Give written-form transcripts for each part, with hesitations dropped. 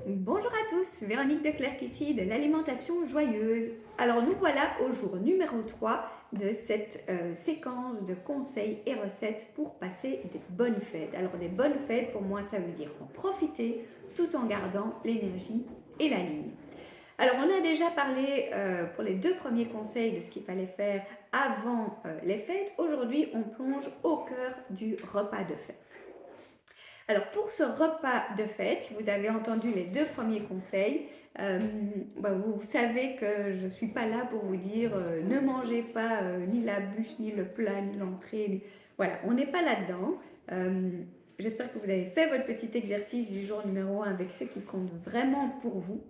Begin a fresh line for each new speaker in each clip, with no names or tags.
Bonjour à tous, Véronique Declercq ici de l'alimentation joyeuse. Alors nous voilà au jour numéro 3 de cette séquence de conseils et recettes pour passer des bonnes fêtes. Alors des bonnes fêtes, pour moi, ça veut dire en profiter tout en gardant l'énergie et la ligne. Alors on a déjà parlé pour les deux premiers conseils de ce qu'il fallait faire avant les fêtes. Aujourd'hui, on plonge au cœur du repas de fête. Alors pour ce repas de fête, si vous avez entendu les deux premiers conseils, euh, vous savez que je ne suis pas là pour vous dire ne mangez pas ni la bûche, ni le plat, ni l'entrée. Voilà, on n'est pas là-dedans. Euh, J'espère que vous avez fait votre petit exercice du jour numéro 1 avec ce qui compte vraiment pour vous.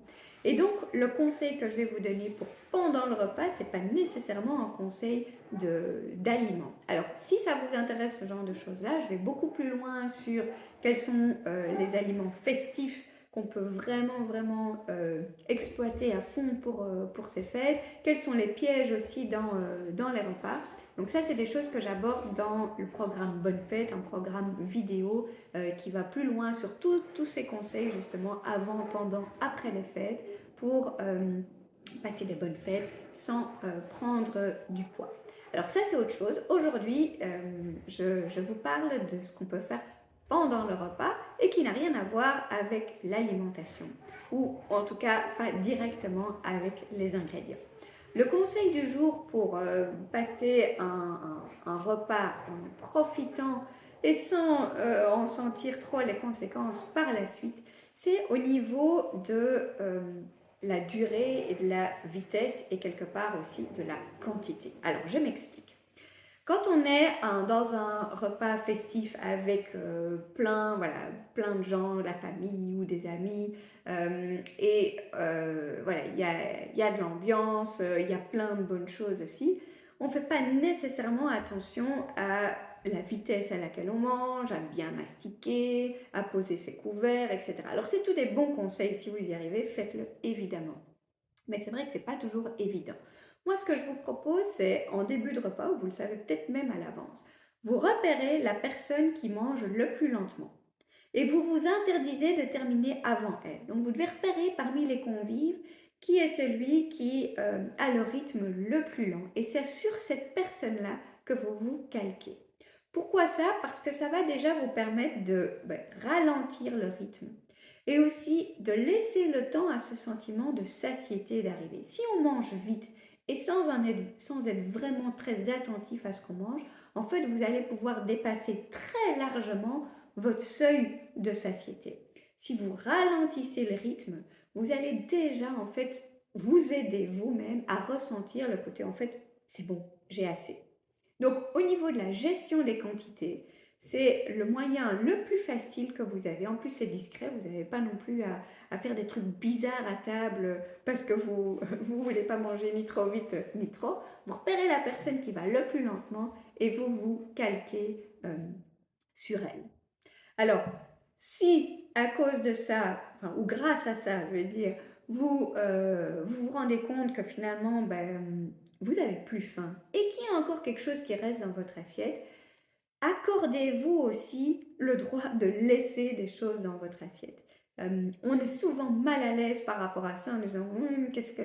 Et donc, le conseil que je vais vous donner pour pendant le repas, ce n'est pas nécessairement un conseil d'aliments. Alors, si ça vous intéresse ce genre de choses-là, je vais beaucoup plus loin sur quels sont les aliments festifs qu'on peut vraiment exploiter à fond pour ces fêtes, quels sont les pièges aussi dans les repas. Donc ça, c'est des choses que j'aborde dans le programme Bonne Fête, un programme vidéo qui va plus loin sur tous ces conseils justement avant, pendant, après les fêtes pour passer des bonnes fêtes sans prendre du poids. Alors ça, c'est autre chose. Aujourd'hui, je vous parle de ce qu'on peut faire pendant le repas et qui n'a rien à voir avec l'alimentation ou en tout cas pas directement avec les ingrédients. Le conseil du jour pour passer un repas en profitant et sans en sentir trop les conséquences par la suite, c'est au niveau de la durée et de la vitesse et quelque part aussi de la quantité. Alors je m'explique. Quand on est dans un repas festif avec plein de gens, la famille ou des amis, voilà, il y a de l'ambiance, il y a plein de bonnes choses aussi, on ne fait pas nécessairement attention à la vitesse à laquelle on mange, à bien mastiquer, à poser ses couverts, etc. Alors c'est tous des bons conseils, si vous y arrivez, faites-le évidemment. Mais c'est vrai que ce n'est pas toujours évident. Moi, ce que je vous propose, c'est en début de repas, ou vous le savez peut-être même à l'avance, vous repérez la personne qui mange le plus lentement. Et vous vous interdisez de terminer avant elle. Donc vous devez repérer parmi les convives qui est celui qui a le rythme le plus lent. Et c'est sur cette personne-là que vous vous calquez. Pourquoi ça? Parce que ça va déjà vous permettre de ralentir le rythme et aussi de laisser le temps à ce sentiment de satiété d'arriver. Si on mange vite et sans être vraiment très attentif à ce qu'on mange, en fait, vous allez pouvoir dépasser très largement votre seuil de satiété. Si vous ralentissez le rythme, vous allez déjà en fait vous aider vous-même à ressentir le côté en fait c'est bon, j'ai assez. Donc au niveau de la gestion des quantités, c'est le moyen le plus facile que vous avez. En plus, c'est discret, vous n'avez pas non plus à faire des trucs bizarres à table parce que vous ne voulez pas manger ni trop vite ni trop. Vous repérez la personne qui va le plus lentement et vous vous calquez sur elle. Alors, si à cause de ça, enfin, ou grâce à ça, je veux dire, vous rendez compte que finalement, vous avez plus faim et qu'il y a encore quelque chose qui reste dans votre assiette, accordez-vous aussi le droit de laisser des choses dans votre assiette. On est souvent mal à l'aise par rapport à ça en disant qu'est-ce que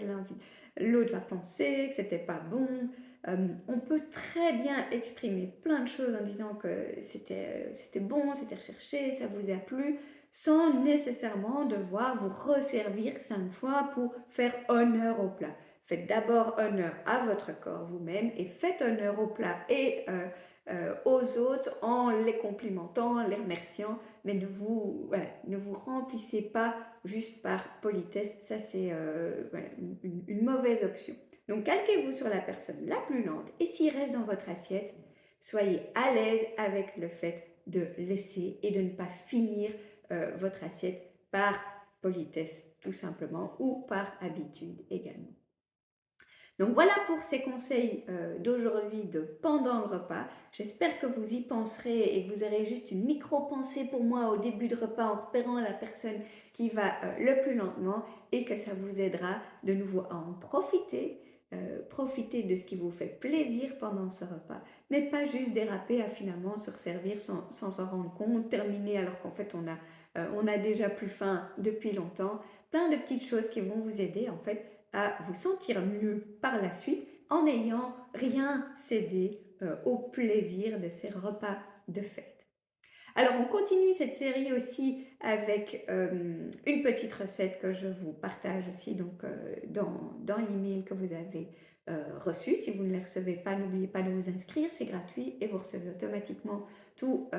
l'autre va penser, que c'était pas bon. On peut très bien exprimer plein de choses en disant que c'était bon, c'était recherché, ça vous a plu, sans nécessairement devoir vous resservir 5 fois pour faire honneur au plat. Faites d'abord honneur à votre corps vous-même et faites honneur au plat et aux autres en les complimentant, les remerciant, mais ne vous remplissez pas juste par politesse. Ça, c'est une mauvaise option. Donc, calquez-vous sur la personne la plus lente et s'il reste dans votre assiette, soyez à l'aise avec le fait de laisser et de ne pas finir votre assiette par politesse, tout simplement, ou par habitude également. Donc voilà pour ces conseils d'aujourd'hui de pendant le repas. J'espère que vous y penserez et que vous aurez juste une micro-pensée pour moi au début de repas en repérant la personne qui va le plus lentement et que ça vous aidera de nouveau à en profiter. Profiter de ce qui vous fait plaisir pendant ce repas, mais pas juste déraper à finalement se resservir sans s'en rendre compte, terminer alors qu'en fait on a on a déjà plus faim depuis longtemps. Plein de petites choses qui vont vous aider en fait à vous sentir mieux par la suite en n'ayant rien cédé au plaisir de ces repas de fête. Alors, on continue cette série aussi avec une petite recette que je vous partage aussi donc, dans l'email que vous avez reçu. Si vous ne les recevez pas, n'oubliez pas de vous inscrire, c'est gratuit et vous recevez automatiquement tout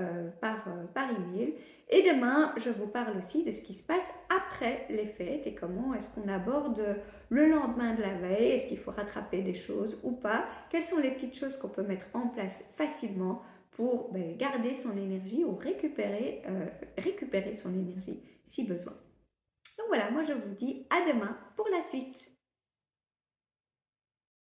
par email. Et demain, je vous parle aussi de ce qui se passe après les fêtes et comment est-ce qu'on aborde le lendemain de la veille, est-ce qu'il faut rattraper des choses ou pas, quelles sont les petites choses qu'on peut mettre en place facilement pour garder son énergie ou récupérer son énergie si besoin. Donc voilà, moi je vous dis à demain pour la suite.